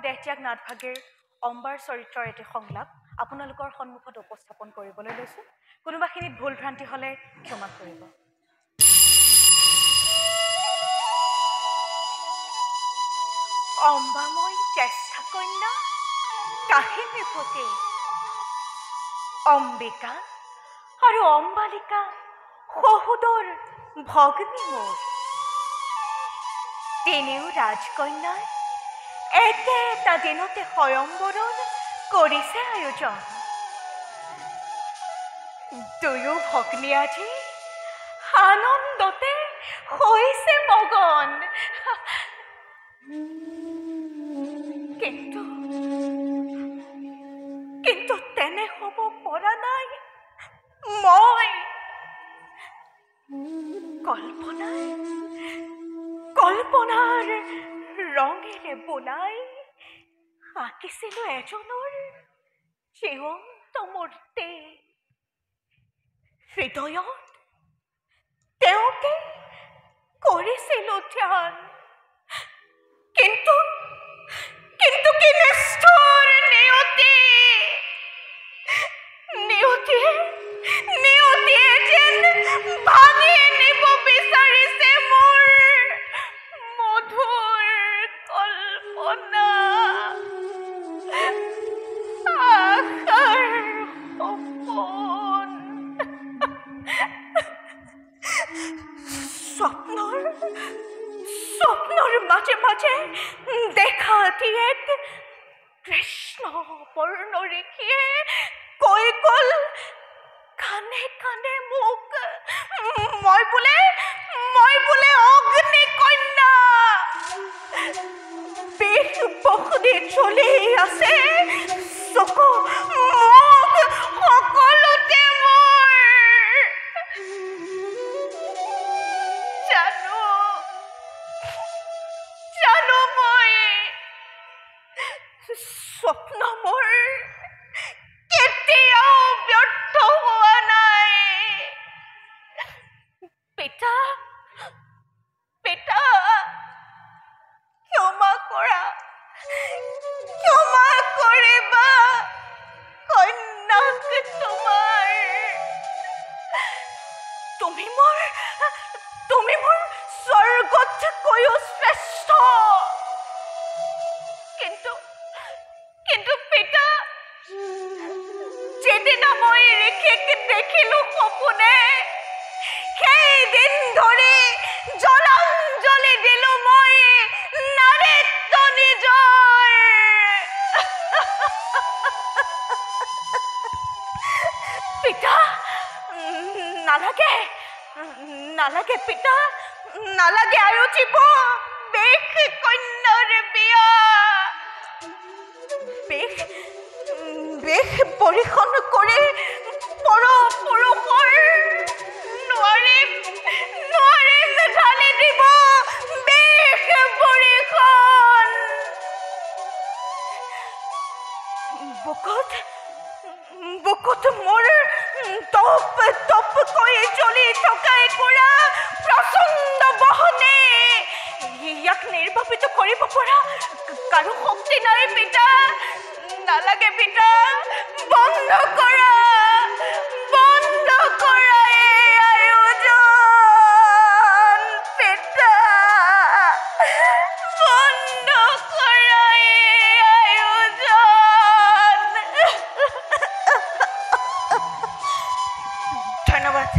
দেহত্যাগ নাটভাগীৰ অম্বাৰ চৰিত্ৰৰ এটি সংলাপ আপোনালোকৰ সন্মুখত উপস্থাপন কৰিবলৈ লৈছোঁ। কোনোবাখিনিত ভুল ভ্ৰান্তি হ'লে ক্ষমা কৰিব। অম্বাময় জ্যেষ্ঠা কন্যা কাহিনীপতি অম্বিকা আৰু অম্বালিকা সহোদৰ ভগ্নী মোৰ তিনিও ৰাজকন্যাই একেটা দিনতে স্বয়ম্বৰৰ কৰিছে আয়োজন। দুয়ো ভগ্নী আজি আনন্দতে হৈছে মগন। কিন্তু তেনে হ'ব পৰা নাই। মই কল্পনাৰ ৰঙেৰে বোলাই আঁকিছিলো এজনৰ জীৱন্ত মূৰ্তি। হৃদয়ত তেওঁকে কৰিছিলো ধ্যান। কিন্তু কি নিষ্ঠুৰ নিয়তিয়ে যেন ভাঙি নিব বিচাৰিছে মোৰ মধুৰ কল্পনা। আশাৰ সপোন স্বপ্নৰ মাজে মাজে দেখা এক কৃষ্ণ বৰ্ণৰেখীয়ে কৈ গ'ল কানে কানে মোক, মই বোলে অগ্নি কন্যা। বিষ বসতি চলি আছে চকু মুখ সকলোতে মোৰ। জানো মই স্বপ্ন মোৰ কেতিয়াও ব্যৰ্থ হোৱা নাই। পিতা ক্ষমা কৰিবা কন্যাক তোমাৰ। তুমি মোৰ স্বৰ্গতকৈও শ্ৰেষ্ঠ। কিন্তু পিতা, যেদিনা মই ঋষিক দেখিলো সপোনে, সেইদিন ধৰি জলাঞ্জলি দিলো মই নাৰীত্ব নিজৰ। পিতা, নালাগে পিতা, নালাগে আয়োজিব বেশ কন্যাৰ বিয়া। বেশ পৰিখন কৰি পৰপুৰুষৰ নোৱাৰিম ঢালি দিব বেশ পৰিখন। বুকুত মোৰ টপ কৰি জ্বলি থকা একুৰা প্ৰচণ্ড বহনে। ইয়াক নিৰ্বাপিত কৰিব পৰা কাৰো শক্তি নাই পিতা। নালাগে পিতা, বন্ধ কৰা এই আয়োজন। পিতা, বন্ধ কৰা এই আয়োজন। ধন্যবাদ।